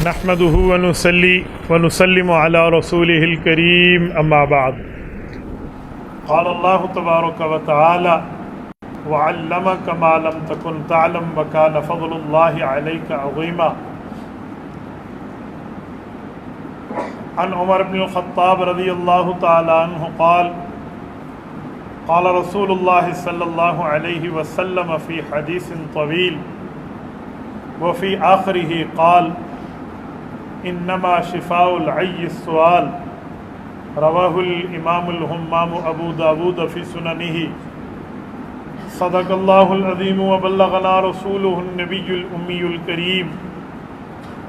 نحمده ونصلي ونسلم على رسوله الكريم أما بعد. قال الله تبارك وتعالى وعلمك ما لم تكن تعلم وكان فضل الله عليك عظيما. عن عمر بن الخطاب رضي الله تعالى عنه قال قال رسول الله صلى الله عليه وسلم في حديث طويل وفي آخره قال انما شفاء العي السؤال. رواه الامام الهمام ابو داود في سننه. صدق الله العظيم وبلغنا رسوله النبي الامي الكريم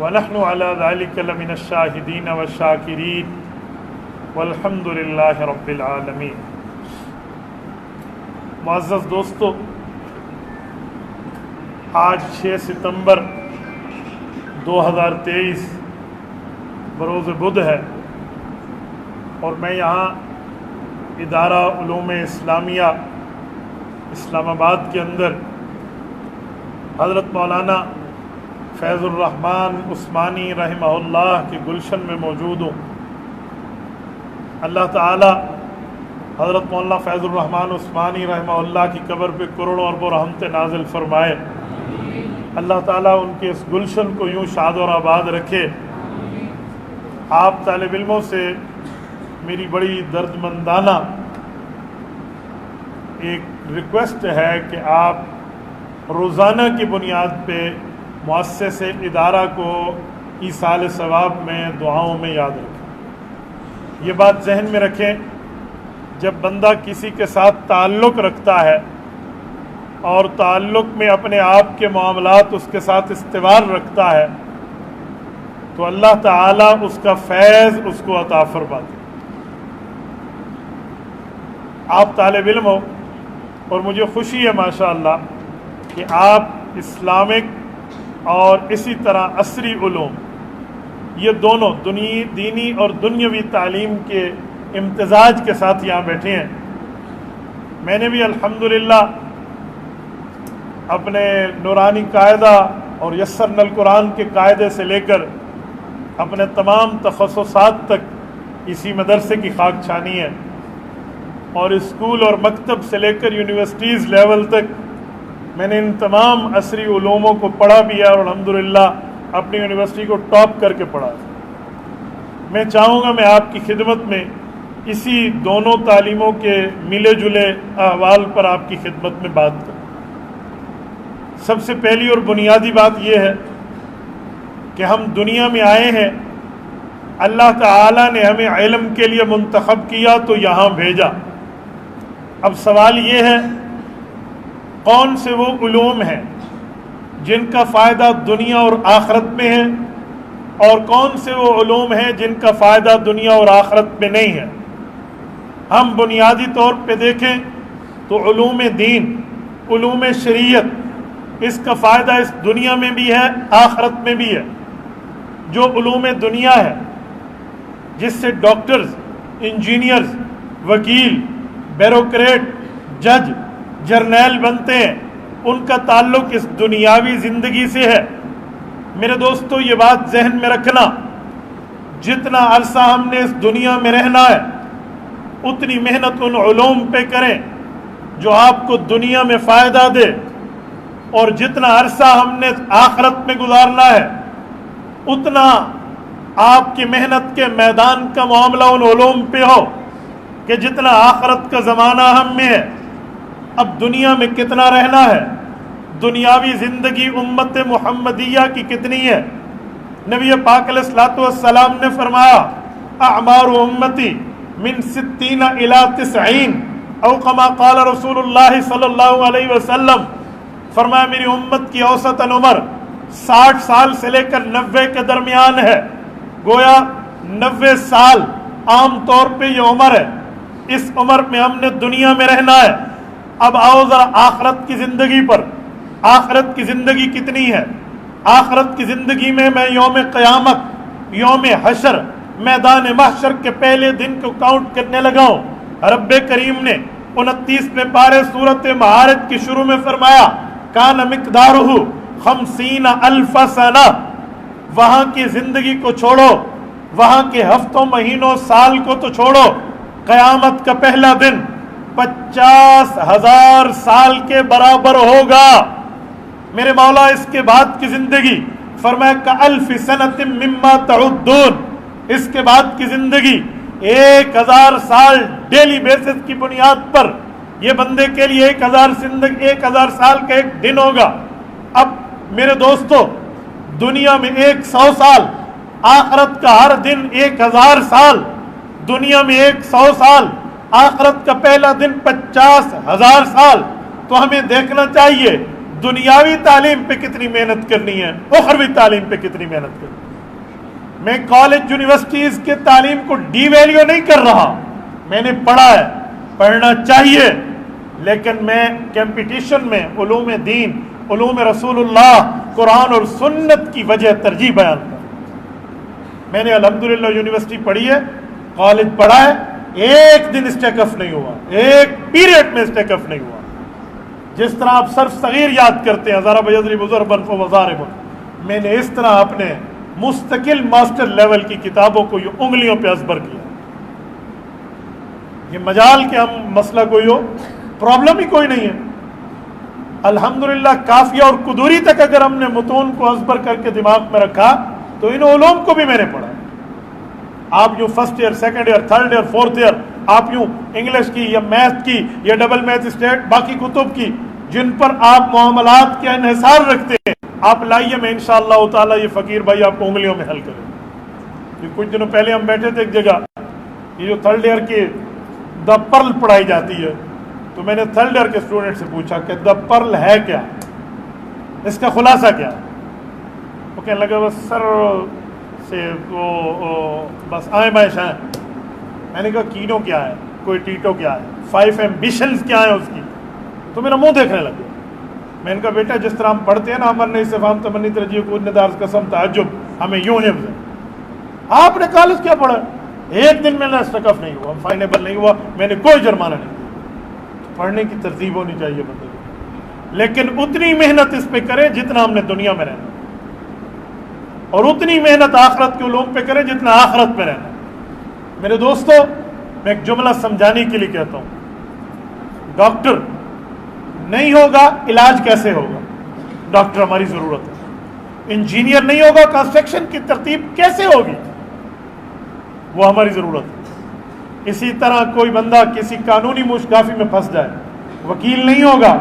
ونحن على ذلك لمن الشاهدين والشاكرين والحمد لله رب العالمين. معزز دوستو، آج 6 ستمبر 2023 بروز بدھ ہے اور میں یہاں ادارہ علوم اسلامیہ اسلام آباد کے اندر حضرت مولانا فیض الرحمن عثمانی رحمہ اللہ کے گلشن میں موجود ہوں. اللہ تعالی حضرت مولانا فیض الرحمن عثمانی رحمہ اللہ کی قبر پہ کروڑوں اربوں رحمت نازل فرمائے. اللہ تعالیٰ ان کے اس گلشن کو یوں شاد اور آباد رکھے. آپ طالب علموں سے میری بڑی درد مندانہ ایک ریکویسٹ ہے کہ آپ روزانہ کی بنیاد پہ مؤسسہ ادارہ کو ایصال ثواب میں دعاؤں میں یاد رکھیں. یہ بات ذہن میں رکھیں، جب بندہ کسی کے ساتھ تعلق رکھتا ہے اور تعلق میں اپنے آپ کے معاملات اس کے ساتھ استوار رکھتا ہے تو اللہ تعالیٰ اس کا فیض اس کو عطا فرماتے. آپ طالب علم ہو اور مجھے خوشی ہے ماشاءاللہ کہ آپ اسلامک اور اسی طرح عصری علوم یہ دونوں دینی اور دنیاوی تعلیم کے امتزاج کے ساتھ یہاں بیٹھے ہیں. میں نے بھی الحمدللہ اپنے نورانی قاعدہ اور یسرنا القرآن کے قاعدے سے لے کر اپنے تمام تخصصات تک اسی مدرسے کی خاک چھانی ہے اور اسکول اور مکتب سے لے کر یونیورسٹیز لیول تک میں نے ان تمام عصری علوموں کو پڑھا بھی ہے اور الحمدللہ اپنی یونیورسٹی کو ٹاپ کر کے پڑھا. میں چاہوں گا میں آپ کی خدمت میں اسی دونوں تعلیموں کے ملے جلے احوال پر آپ کی خدمت میں بات کروں. سب سے پہلی اور بنیادی بات یہ ہے کہ ہم دنیا میں آئے ہیں، اللہ تعالیٰ نے ہمیں علم کے لیے منتخب کیا تو یہاں بھیجا. اب سوال یہ ہے کون سے وہ علوم ہیں جن کا فائدہ دنیا اور آخرت میں ہے اور کون سے وہ علوم ہیں جن کا فائدہ دنیا اور آخرت میں نہیں ہے. ہم بنیادی طور پہ دیکھیں تو علوم دین، علوم شریعت، اس کا فائدہ اس دنیا میں بھی ہے آخرت میں بھی ہے. جو علوم دنیا ہے جس سے ڈاکٹرز، انجینئرز، وکیل، بیوروکریٹ، جج، جرنیل بنتے ہیں، ان کا تعلق اس دنیاوی زندگی سے ہے. میرے دوستو یہ بات ذہن میں رکھنا، جتنا عرصہ ہم نے اس دنیا میں رہنا ہے اتنی محنت ان علوم پہ کریں جو آپ کو دنیا میں فائدہ دے، اور جتنا عرصہ ہم نے آخرت میں گزارنا ہے اتنا آپ کی محنت کے میدان کا معاملہ ان علوم پہ ہو کہ جتنا آخرت کا زمانہ ہم میں ہے. اب دنیا میں کتنا رہنا ہے، دنیاوی زندگی امت محمدیہ کی کتنی ہے. نبی پاک علیہ الصلوۃ والسلام نے فرمایا اعمار امتی من 60 الی 90 او کما قال رسول اللہ صلی اللہ علیہ وسلم. فرمایا میری امت کی اوسطاً عمر 60 سال سے لے کر 90 کے درمیان ہے. گویا 90 سال عام طور پہ یہ عمر ہے. اس عمر میں ہم نے دنیا میں رہنا ہے. اب آؤ ذرا آخرت کی زندگی پر. آخرت کی زندگی کتنی ہے؟ آخرت کی زندگی میں یوم قیامت، یوم حشر، میدان محشر کے پہلے دن کو کاؤنٹ کرنے لگا ہوں. رب کریم نے 29ویں پارے سورۃ معارج کی شروع میں فرمایا کان مقدارہ 50,000 سنہ، وہاں کی زندگی کو چھوڑو، وہاں کے ہفتوں مہینوں سال کو تو چھوڑو، قیامت کا پہلا دن 50,000 سال کے برابر ہوگا۔ میرے مولا اس کے بعد کی زندگی فرمایا کألف سنۃ مما تعدون، اس کے بعد کی زندگی 1000 سال ڈیلی بیسس کی بنیاد پر یہ بندے کے لیے 1000 سال کا ایک دن ہوگا۔ اب میرے دوستو، دنیا میں 100 سال، آخرت کا ہر دن 1000 سال، دنیا میں 100 سال، آخرت کا پہلا دن 50,000 سال۔ تو ہمیں دیکھنا چاہیے دنیاوی تعلیم پہ کتنی محنت کرنی ہے، اخروی تعلیم پہ کتنی محنت کرنی ہے۔ میں کالج یونیورسٹیز کے تعلیم کو ڈی ویلیو نہیں کر رہا، میں نے پڑھا ہے، پڑھنا چاہیے، لیکن میں کمپٹیشن میں علوم دین، علوم رسول اللہ، قرآن اور سنت کی وجہ ترجیح بیان کر۔ میں نے الحمدللہ یونیورسٹی پڑھی ہے، کالج پڑھا ہے، ایک دن اسٹیک اف نہیں ہوا، ایک پیریڈ میں اسٹیک اف نہیں ہوا۔ جس طرح آپ صرف صغیر یاد کرتے ہیں ضرب یضرب ضربا فضارب، میں نے اس طرح اپنے مستقل ماسٹر لیول کی کتابوں کو یہ انگلیوں پہ ازبر کیا۔ یہ مجال کہ ہم مسئلہ کوئی ہو، پرابلم ہی کوئی نہیں ہے۔ الحمدللہ کافیہ اور قدوری تک اگر ہم نے متون کو ازبر کر کے دماغ میں رکھا تو ان علوم کو بھی میں نے پڑھا۔ آپ یوں first year, second year, third year, fourth year, آپ یوں انگلش کی یا میتھ کی یا ڈبل میتھ اسٹیٹ باقی کتب کی جن پر آپ معاملات کے انحصار رکھتے ہیں، آپ لائیے، میں انشاءاللہ تعالیٰ یہ فقیر بھائی آپ کو انگلیوں میں حل کریں۔ یہ کچھ دنوں پہلے ہم بیٹھے تھے ایک جگہ، یہ جو تھرڈ ایئر کی دا پرل پڑھائی جاتی ہے، تو میں نے تھرڈ ایئر کے اسٹوڈنٹ سے پوچھا کہ دا پرل ہے کیا، اس کا خلاصہ کیا؟ وہ کہنے لگا بس سر سے وہ بس آئیں بائیں شائیں۔ میں نے کہا کینو کیا ہے، کوئی ٹیٹو کیا ہے، 5 ایمبیشنز کیا ہیں اس کی؟ تو میرا منہ دیکھنے لگا۔ میں نے کہا بیٹا جس طرح ہم پڑھتے ہیں نا، امر نہیں صفام تمنی ترجیح کو ندار قسم تعجب، ہمیں یوں حفظ ہے۔ آپ نے کالج کیا پڑھا؟ ایک دن میں نے اسٹکف نہیں ہوا، فائنیبل نہیں ہوا، میں نے کوئی جرمانہ نہیں دیا۔ پڑھنے کی ترتیب ہونی چاہیے بندے کو، لیکن اتنی محنت اس پہ کریں جتنا ہم نے دنیا میں رہنا، اور اتنی محنت آخرت کے علوم پہ کریں جتنا آخرت میں رہنا۔ میرے دوستو، میں ایک جملہ سمجھانے کے لیے کہتا ہوں، ڈاکٹر نہیں ہوگا علاج کیسے ہوگا؟ ڈاکٹر ہماری ضرورت ہے۔ انجینئر نہیں ہوگا کنسٹرکشن کی ترتیب کیسے ہوگی؟ وہ ہماری ضرورت ہے۔ اسی طرح کوئی بندہ کسی قانونی مشکافی میں پھنس جائے، وکیل نہیں ہوگا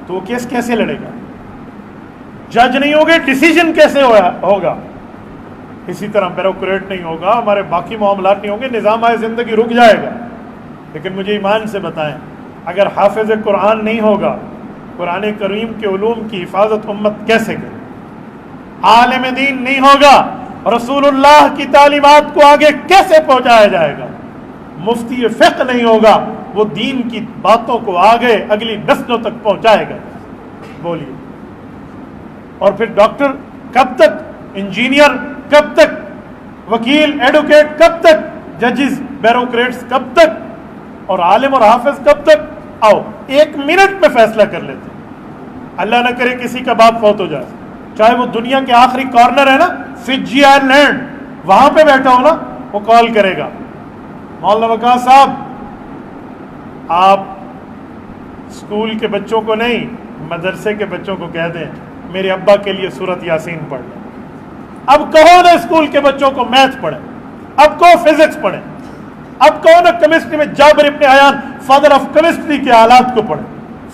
تو وہ کیس کیسے لڑے گا؟ جج نہیں ہوگے ڈیسیجن کیسے ہوگا؟ اسی طرح بیوروکریٹ نہیں ہوگا، ہمارے باقی معاملات نہیں ہوں گے، نظام زندگی رک جائے گا۔ لیکن مجھے ایمان سے بتائیں، اگر حافظ قرآن نہیں ہوگا، قرآن کریم کے علوم کی حفاظت امت کیسے کرے؟ عالم دین نہیں ہوگا، رسول اللہ کی تعلیمات کو آگے کیسے پہنچایا جائے گا؟ مفتی فقہ نہیں ہوگا، وہ دین کی باتوں کو آگے اگلی نسلوں تک پہنچائے گا۔ بولیے، اور پھر ڈاکٹر کب تک، انجینئر کب تک، وکیل ایڈوکیٹ کب تک، ججز بیوروکریٹس کب تک، اور عالم اور حافظ کب تک؟ آؤ 1 منٹ میں فیصلہ کر لیتے ہیں۔ اللہ نہ کرے کسی کا باپ فوت ہو جائے، چاہے وہ دنیا کے آخری کارنر ہے نا، فجی آئر لینڈ، وہاں پہ بیٹھا ہو نا، وہ کال کرے گا، مولانا وقاص صاحب آپ اسکول کے بچوں کو نہیں، مدرسے کے بچوں کو کہہ دیں میرے ابا کے لیے سورۃ یاسین پڑھ لیں۔ اب کہو نا اسکول کے بچوں کو میتھ پڑھیں، اب کہو فزکس پڑھیں، اب کہو نا کیمسٹری میں جابر ابن حیان فادر آف کیمسٹری کے حالات کو پڑھیں،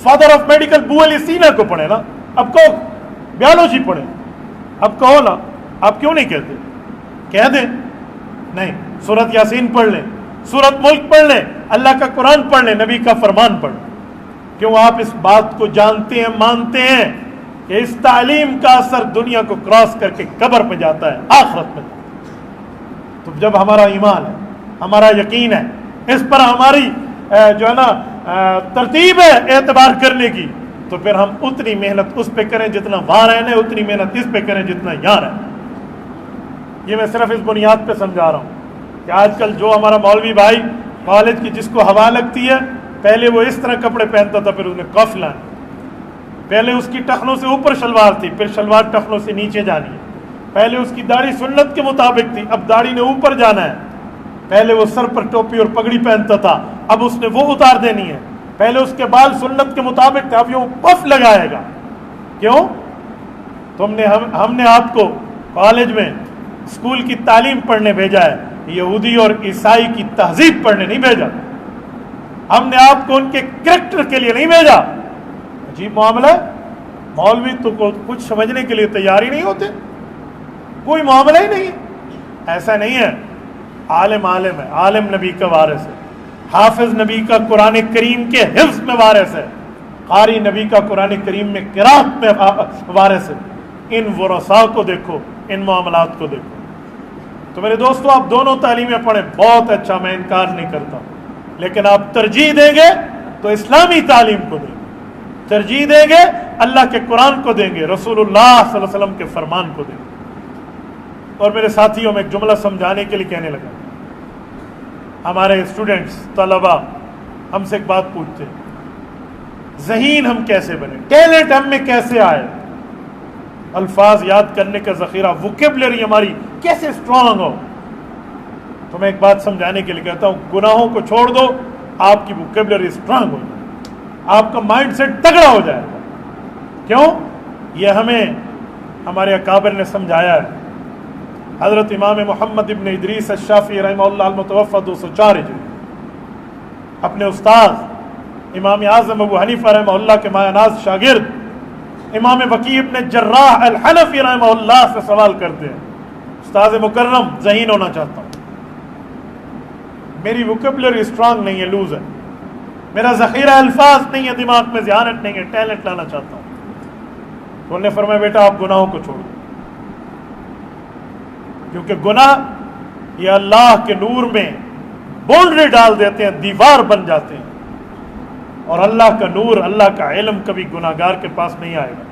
فادر آف میڈیکل بو علی سینا کو پڑھیں نا، اب کہو بیالوجی پڑھیں، اب کہو نا، آپ کیوں نہیں کہتے؟ کہہ دیں نہیں، سورۃ یاسین پڑھ لیں، سورۃ ملک پڑھ لیں، اللہ کا قرآن پڑھ لیں، نبی کا فرمان پڑھ لیں۔ کیوں آپ اس بات کو جانتے ہیں، مانتے ہیں کہ اس تعلیم کا اثر دنیا کو کراس کر کے قبر پہ جاتا ہے، آخرت میں۔ تو جب ہمارا ایمان ہے، ہمارا یقین ہے، اس پر ہماری جو ہے نا ترتیب ہے اعتبار کرنے کی، تو پھر ہم اتنی محنت اس پہ کریں جتنا وہاں رہنے، اتنی محنت اس پہ کریں جتنا یہاں رہنے۔ یہ میں صرف اس بنیاد پہ سمجھا رہا ہوں کہ آج کل جو ہمارا مولوی بھائی کالج کی جس کو ہوا لگتی ہے، پہلے وہ اس طرح کپڑے پہنتا تھا، پھر اس نے کف لانا، پہلے اس کی ٹخنوں سے اوپر شلوار تھی، پھر شلوار ٹخنوں سے نیچے جانی ہے، پہلے اس کی داڑھی سنت کے مطابق تھی، اب داڑھی نے اوپر جانا ہے. پہلے وہ سر پر ٹوپی اور پگڑی پہنتا تھا، اب اس نے وہ اتار دینی ہے. پہلے اس کے بال سنت کے مطابق تھے، اب یہ پف لگائے گا. کیوں؟ ہم نے آپ کو کالج میں اسکول کی تعلیم پڑھنے بھیجا ہے، یہودی اور عیسائی کی تہذیب پڑھنے نہیں بھیجا. ہم نے آپ کو ان کے کریکٹر کے لیے نہیں بھیجا. عجیب معاملہ ہے. مولوی تو کچھ سمجھنے کے لیے تیار ہی نہیں ہوتے، کوئی معاملہ ہی نہیں. ایسا نہیں ہے. عالم عالم ہے، عالم نبی کا وارث ہے، حافظ نبی کا قرآن کریم کے حفظ میں وارث ہے، قاری نبی کا قرآن کریم میں قرات میں وارث ہے. ان ورثاء کو دیکھو، ان معاملات کو دیکھو. تو میرے دوستو، آپ دونوں تعلیمیں پڑھیں، بہت اچھا، میں انکار نہیں کرتا، لیکن آپ ترجیح دیں گے تو اسلامی تعلیم کو دیں گے، ترجیح دیں گے اللہ کے قرآن کو دیں گے، رسول اللہ صلی اللہ علیہ وسلم کے فرمان کو دیں گے. اور میرے ساتھیوں، میں ایک جملہ سمجھانے کے لیے کہنے لگا. ہمارے اسٹوڈنٹس، طلباء ہم سے ایک بات پوچھتے ہیں، ذہین ہم کیسے بنے، ٹیلنٹ ہم میں کیسے آئے، الفاظ یاد کرنے کا ذخیرہ، ووکیبلری ہماری کیسے اسٹرانگ ہو. تو میں ایک بات سمجھانے کے لیے کہتا ہوں، گناہوں کو چھوڑ دو، آپ کی ووکیبلری اسٹرانگ ہو جائے، آپ کا مائنڈ سیٹ تگڑا ہو جائے گا. کیوں؟ یہ ہمیں ہمارے اکابر نے سمجھایا ہے. حضرت امام محمد ابن ادریس الشافعی رحمہ اللہ المتوفی 204 ہجری، اپنے استاد امام اعظم ابو حنیفہ رحمہ اللہ کے مایہ ناز شاگرد امام وکیع ابن جراح الحنفی رحمہ اللہ سے سوال کرتے ہیں، استاد مکرم، ذہین ہونا چاہتا ہوں، میری ووکیبلری اسٹرانگ نہیں ہے، لوز ہے، میرا ذخیرہ الفاظ نہیں ہے، دماغ میں ذہانت نہیں ہے، ٹیلنٹ لانا چاہتا ہوں. تو انہوں نے فرمایا، بیٹا آپ گناہوں کو چھوڑو، کیونکہ گناہ یہ اللہ کے نور میں باؤنڈری ڈال دیتے ہیں، دیوار بن جاتے ہیں، اور اللہ کا نور، اللہ کا علم کبھی گناہگار کے پاس نہیں آئے گا.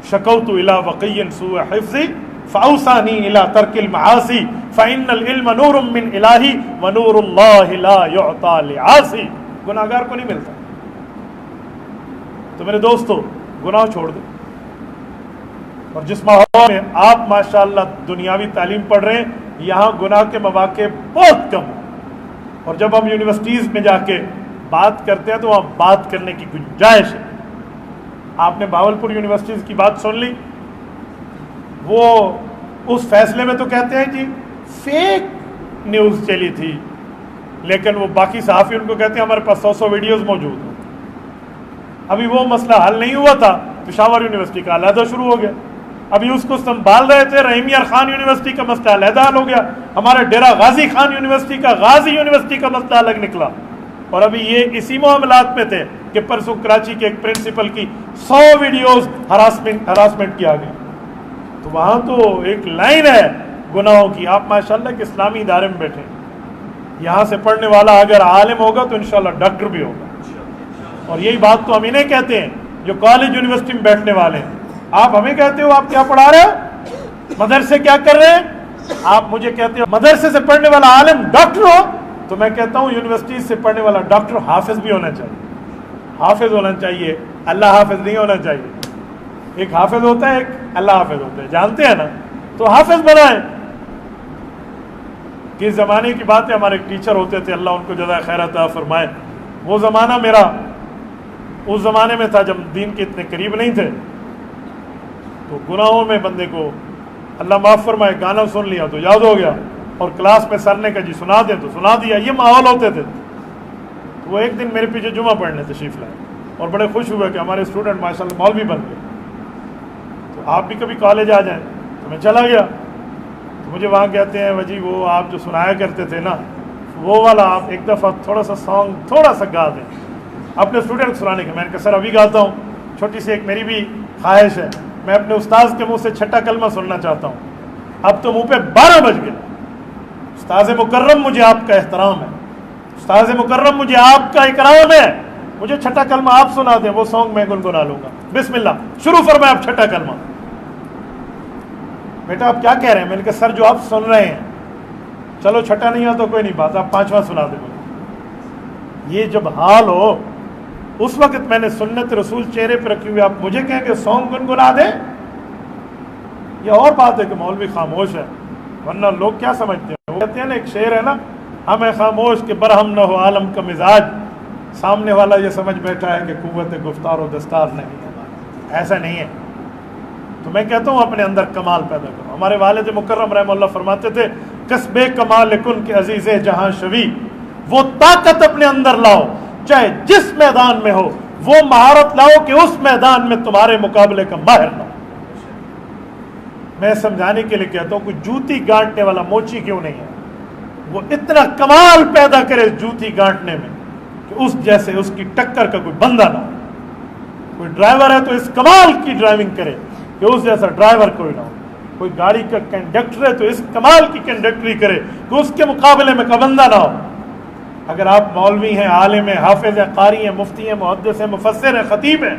شکوت الی وقی سوء حفظی فاوصانی الی ترک المعاصی فإن العلم نور من الہی ونور اللہ لا یعطی لعاصی. گناہگار کو نہیں ملتا. تو میرے دوستو، گناہ چھوڑ دو. اور جس ماحول میں آپ ماشاءاللہ دنیاوی تعلیم پڑھ رہے ہیں، یہاں گناہ کے مواقع بہت کم ہیں. اور جب ہم یونیورسٹیز میں جا کے بات کرتے ہیں تو وہاں بات کرنے کی گنجائش ہے. آپ نے بھاولپور یونیورسٹیز کی بات سن لی، وہ اس فیصلے میں تو کہتے ہیں جی فیک نیوز چلی تھی، لیکن وہ باقی صحافی ان کو کہتے ہیں ہمارے پاس 100 ویڈیوز موجود ہیں. ابھی وہ مسئلہ حل نہیں ہوا تھا، پشاور یونیورسٹی کا علیحدہ شروع ہو گیا. ابھی اس کو سنبھال رہے تھے، رحیم یار خان یونیورسٹی کا مسئلہ علیحدہ حل ہو گیا. ہمارے ڈیرہ غازی خان یونیورسٹی کا، غازی یونیورسٹی کا مسئلہ الگ نکلا. اور ابھی یہ اسی معاملات میں تھے کہ پرسوں کراچی کے ایک پرنسپل کی 100 ویڈیوز ہراسمنٹ کی آ گئی. تو وہاں تو ایک لائن ہے گناہوں کی. آپ ماشاءاللہ کے اسلامی ادارے میں بیٹھے، یہاں سے پڑھنے والا اگر عالم ہوگا تو انشاءاللہ ڈاکٹر بھی ہوگا. اور یہی بات تو ہم انہیں کہتے ہیں جو کالج یونیورسٹی میں بیٹھنے والے ہیں. آپ ہمیں کہتے ہو آپ کیا پڑھا رہے ہو، مدرسے کیا کر رہے ہیں. آپ مجھے کہتے ہو مدرسے سے پڑھنے والا عالم ڈاکٹر ہو، تو میں کہتا ہوں یونیورسٹی سے پڑھنے والا ڈاکٹر حافظ بھی ہونا چاہیے. حافظ ہونا چاہیے، اللہ حافظ نہیں ہونا چاہیے. ایک حافظ ہوتا ہے، ایک اللہ حافظ ہوتا ہے، جانتے ہیں نا. تو حافظ بنائیں. کس زمانے کی بات ہے، ہمارے ایک ٹیچر ہوتے تھے، اللہ ان کو جزائے خیر عطا فرمائے. وہ زمانہ میرا اس زمانے میں تھا جب دین کے اتنے قریب نہیں تھے. تو گناہوں میں بندے کو اللہ معاف فرمائے، گانا سن لیا تو یاد ہو گیا، اور کلاس میں سر نے کہا جی سنا دیں تو سنا دیا. یہ ماحول ہوتے تھے. تو وہ ایک دن میرے پیچھے جمعہ پڑھنے تشریف لائے اور بڑے خوش ہوئے کہ ہمارے اسٹوڈنٹ ماشاءاللہ مولوی بن گئے. تو آپ بھی کبھی کالج آ جائیں. تو میں چلا گیا. تو مجھے وہاں کہتے ہیں جی وہ آپ جو سنایا کرتے تھے نا، وہ والا آپ ایک دفعہ تھوڑا سا سانگ تھوڑا سا گا دیں اپنے اسٹوڈنٹ سنانے کے. میں نے کہا سر ابھی گاتا ہوں. چھوٹی سی ایک میری بھی خواہش ہے، میں اپنے استاذ کے منہ سے چھٹا کلمہ سننا چاہتا ہوں. اب تو منہ پہ 12 بج گئے. استاذ مکرم مجھے آپ کا احترام ہے، استاذ مکرم مجھے آپ کا اکرام ہے، مجھے چھٹا کلمہ آپ سنا دیں، وہ سانگ میں گنگنا لوں گا. بسم اللہ، شروع فرمائیں آپ چھٹا کلمہ. بیٹا آپ کیا کہہ رہے ہیں؟ میں نے کہا سر جو آپ سن رہے ہیں، چلو چھٹا نہیں آتا کوئی نہیں بات، آپ 5واں سنا دیں. یہ جب حال ہو اس وقت میں نے سنت رسول چہرے پہ رکھی ہوئی، آپ مجھے کہیں کہ سانگ گنگنا دیں. یہ اور بات ہے کہ مولوی خاموش ہے، ورنہ لوگ کیا سمجھتے ہیں، وہ کہتے ہیں نا ایک شعر ہے نا، ہمیں خاموش کہ برہم نہ ہو عالم کا مزاج، سامنے والا یہ سمجھ بیٹھا ہے کہ قوت گفتار و دستار نہیں ہے، ایسا نہیں ہے۔ تو میں کہتا ہوں اپنے اندر کمال پیدا کرو۔ ہمارے والد مکرم رحمہ اللہ فرماتے تھے کسب کمال کن کے عزیز جہاں شوی، وہ طاقت اپنے اندر لاؤ چاہے جس میدان میں ہو، وہ مہارت لاؤ کہ اس میدان میں تمہارے مقابلے کا ماہر نہ ہو۔ میں سمجھانے کے لیے کہتا ہوں کوئی جوتی گانٹنے والا موچی کیوں نہیں ہے، وہ اتنا کمال پیدا کرے جوتی گانٹنے میں کہ اس جیسے اس کی ٹکر کا کوئی بندہ نہ ہو۔ کوئی ڈرائیور ہے تو اس کمال کی ڈرائیونگ کرے کہ اس جیسا ڈرائیور کوئی نہ ہو۔ کوئی گاڑی کا کنڈکٹر ہے تو اس کمال کی کنڈکٹری کرے کہ اس کے مقابلے میں کا بندہ نہ ہو۔ اگر آپ مولوی ہیں، عالم ہیں، حافظ ہیں، قاری ہیں، مفتی ہیں، محدث ہیں، مفسر ہیں، خطیب ہیں،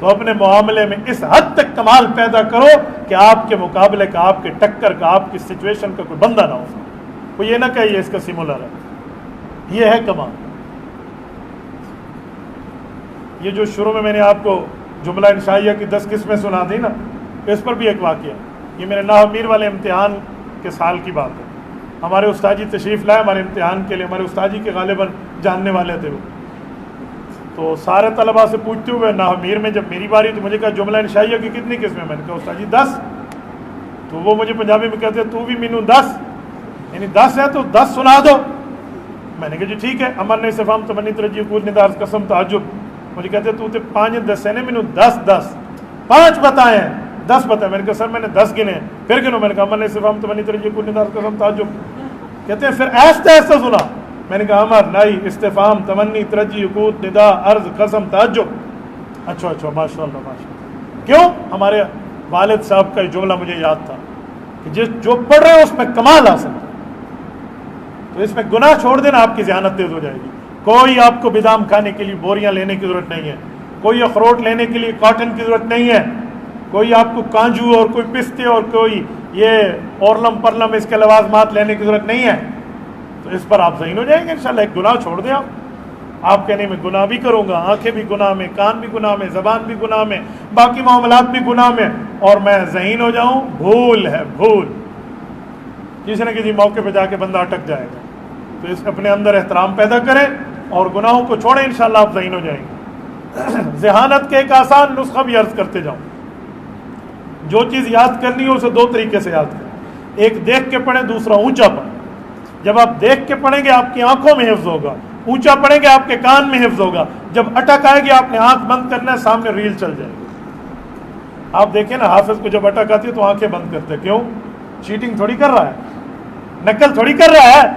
تو اپنے معاملے میں اس حد تک کمال پیدا کرو کہ آپ کے مقابلے کا، آپ کے ٹکر کا، آپ کی سچویشن کا کوئی بندہ نہ ہو۔ کوئی یہ نہ کہیے اس کا سمولر ہے، یہ ہے کمال۔ یہ جو شروع میں نے آپ کو جملہ انشائیہ کی 10 قسمیں سنا دی نا، اس پر بھی ایک واقعہ ہے۔ یہ میرے ناہو میر والے امتحان کے سال کی بات ہے۔ ہمارے استاد جی تشریف لائے ہمارے امتحان کے لیے، ہمارے استاد جی کے غالباً جاننے والے تھے وہ، تو سارے طلباء سے پوچھتے ہوئے ناہو میر میں جب میری باری تو مجھے کہا جملہ انشائیہ کی کتنی قسمیں؟ میں نے کہا استاد جی 10۔ تو وہ مجھے پنجابی میں کہتے تو بھی مینوں 10، یعنی 10 ہے تو 10 سنا دو۔ میں نے کہا جی ٹھیک ہے۔ امر نے استفہام تمنی ترجیح قول نداء قسم تعجب، مجھے کہتے تو تے 5 10 نے مینوں 10 5 بتائے ہیں، 10 بتائے۔ میں نے کہا سر میں نے 10 گنے، پھر گنو۔ میں نے کہا امر نے استفہام تمنی ترجیح قول نداء قسم تعجب، کہتے ہیں پھر ایسا ایسا سنا۔ میں نے کہا امر نہیں استفہام تمنی ترجیح قول نداء عرض قسم تعجب۔ اچھا ماشاء اللہ ماشاء اللہ۔ کیوں؟ ہمارے والد صاحب کا یہ جملہ مجھے یاد تھا کہ جو پڑھ رہے ہیں اس میں کمال حاصل ہے، تو اس میں گناہ چھوڑ دینا، آپ کی ذہانت تیز ہو جائے گی۔ کوئی آپ کو بادام کھانے کے لیے بوریاں لینے کی ضرورت نہیں ہے، کوئی اخروٹ لینے کے لیے کاٹن کی ضرورت نہیں ہے، کوئی آپ کو کانجو اور کوئی پستے اور کوئی یہ اورلم پرلم اس کے لوازمات لینے کی ضرورت نہیں ہے۔ تو اس پر آپ ذہین ہو جائیں گے انشاءاللہ۔ ایک گناہ چھوڑ دیں آپ کہنے میں گناہ بھی کروں گا، آنکھیں بھی گناہ میں، کان بھی گناہ میں، زبان بھی گناہ میں، باقی معاملات بھی گناہ میں، اور میں ذہین ہو جاؤں، بھول ہے بھول۔ کسی نہ کسی موقع پہ جا کے بندہ اٹک جائے گا۔ تو اس اپنے اندر احترام پیدا کریں اور گناہوں کو چھوڑیں، انشاءاللہ آپ ذہین ہو جائیں گے۔ ذہانت کے ایک آسان نسخہ بھی عرض کرتے جاؤں۔ جو چیز یاد کرنی ہو اسے 2 طریقے سے یاد کریں، ایک دیکھ کے پڑھیں، دوسرا اونچا پڑھیں۔ جب آپ دیکھ کے پڑھیں گے آپ کی آنکھوں میں حفظ ہوگا، اونچا پڑھیں گے آپ کے کان میں حفظ ہوگا۔ جب اٹک آئے گی آپ نے آنکھ بند کرنا ہے، سامنے ریل چل جائے گی۔ آپ دیکھیں نا حافظ کو جب اٹک آتی ہے تو آنکھیں بند کرتے ہیں، کیوں؟ چیٹنگ تھوڑی کر رہا ہے، نقل تھوڑی کر رہا ہے،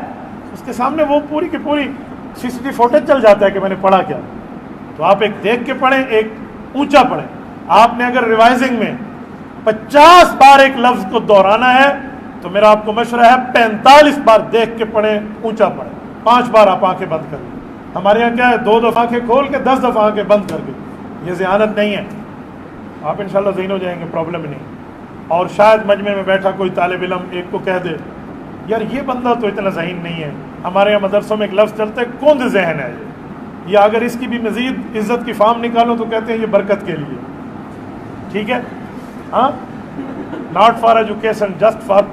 اس کے سامنے وہ پوری کی پوری CCTV فوٹیج چل جاتا ہے کہ میں نے پڑھا کیا۔ تو آپ ایک دیکھ کے پڑھیں، ایک اونچا پڑھیں۔ آپ نے اگر ریوائزنگ میں 50 بار ایک لفظ کو دہرانا ہے تو میرا آپ کو مشورہ ہے 45 بار دیکھ کے پڑھیں، اونچا پڑھیں، 5 بار آپ آنکھیں بند کر لیں۔ ہمارے یہاں کیا ہے 2 دفعہ آنکھیں کھول کے 10 دفعہ آنکھیں بند کر کے، یہ ذہانت نہیں ہے۔ آپ انشاءاللہ ذہین ہو جائیں گے، پرابلم نہیں۔ اور شاید مجمع میں بیٹھا کوئی طالب علم ایک کو کہہ دے یار یہ بندہ تو اتنا ذہین نہیں ہے، ہمارے یہاں مدرسوں میں ایک لفظ چلتا ہے کند ذہن ہے یہ، یا اگر اس کی بھی مزید عزت کی فارم نکالو تو کہتے ہیں یہ برکت کے لیے، ٹھیک ہے، ہاں، not for education just for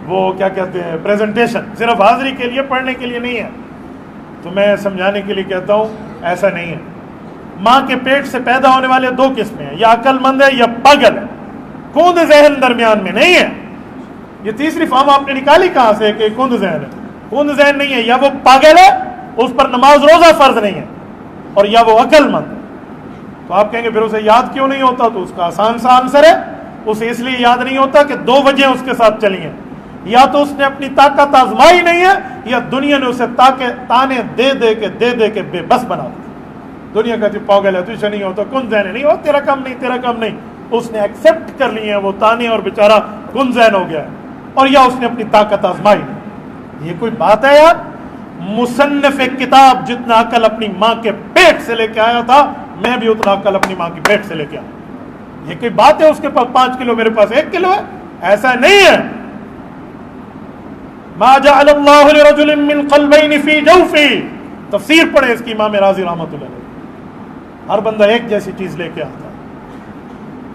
وہ کیا کہتے ہیں پریزنٹیشن، صرف حاضری کے لیے، پڑھنے کے لیے نہیں ہے۔ تو میں سمجھانے کے لیے کہتا ہوں ایسا نہیں ہے۔ ماں کے پیٹ سے پیدا ہونے والے 2 قسمیں ہیں، یا عقل مند ہے یا پاگل ہے، کند ذہن درمیان میں نہیں ہے۔ یہ تیسری فارم آپ نے نکالی کہاں سے کہ کند ذہن ہے؟ کند ذہن نہیں ہے، یا وہ پاگل ہے اس پر نماز روزہ فرض نہیں ہے، اور یا وہ عقل مند ہے۔ تو آپ کہیں گے پھر اسے یاد کیوں نہیں ہوتا؟ تو اس کا آسان سا آنسر ہے، اسے اس لیے یاد نہیں ہوتا کہ 2 وجہیں اس کے ساتھ چلی ہیں، یا تو اس نے اپنی طاقت آزمائی نہیں ہے، یا دنیا نے اسے تانے دے کے بے بس بنا دیا۔ دنیا کہتی پاگل ہے، تو اسے نہیں ہوتا، کن ذہن نہیں ہو، تیرا کم نہیں، تیرا کم نہیں۔ اس نے ایکسیپٹ کر لی ہیں وہ تانے اور بیچارہ کن ذہن ہو گیا ہے، اور یا اس نے اپنی طاقت آزمائی نہیں۔ یہ کوئی بات ہے یار؟ مصنف کتاب جتنا عقل اپنی ماں کے پیٹ سے لے کے آیا تھا، میں بھی اتنا عقل اپنی ماں کے پیٹ سے لے کے آیا۔ یہ کوئی بات ہے اس کے پاس 5 کلو میرے پاس 1 کلو ہے؟ ایسا نہیں ہے۔ ما جعل اللہ لرجل من قلبین فی جوفی، تفسیر پڑھیں اس کی امام راضی رحمۃ اللہ علیہ۔ ہر بندہ ایک جیسی چیز لے کے آتا ہے،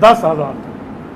10,000,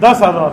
10,000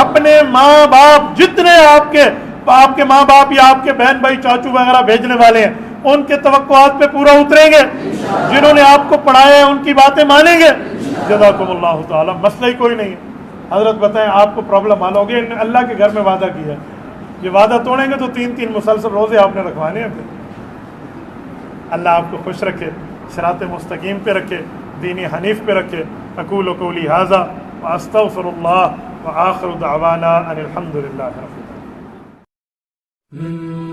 اپنے ماں باپ جتنے آپ کے ماں باپ یا آپ کے بہن بھائی چاچو وغیرہ بھیجنے والے ہیں ان کے توقعات پہ پورا اتریں گے، جنہوں نے آپ کو پڑھایا ہے ان کی باتیں مانیں گے. جزاکم اللہ تعالی. مسئلہ ہی کوئی نہیں ہے. حضرت بتائیں آپ کو پرابلم حل ہوگی. اللہ کے گھر میں وعدہ کیا ہے، یہ وعدہ توڑیں گے تو 3 مسلسل روزے آپ نے رکھوانے ہیں. پھر اللہ آپ کو خوش رکھے، صراط مستقیم پہ رکھے، دین حنیف پہ رکھے. اقول قولی ھذا واستغفر اللہ وآخر دعوانا ان الحمد للہ رب العالمین.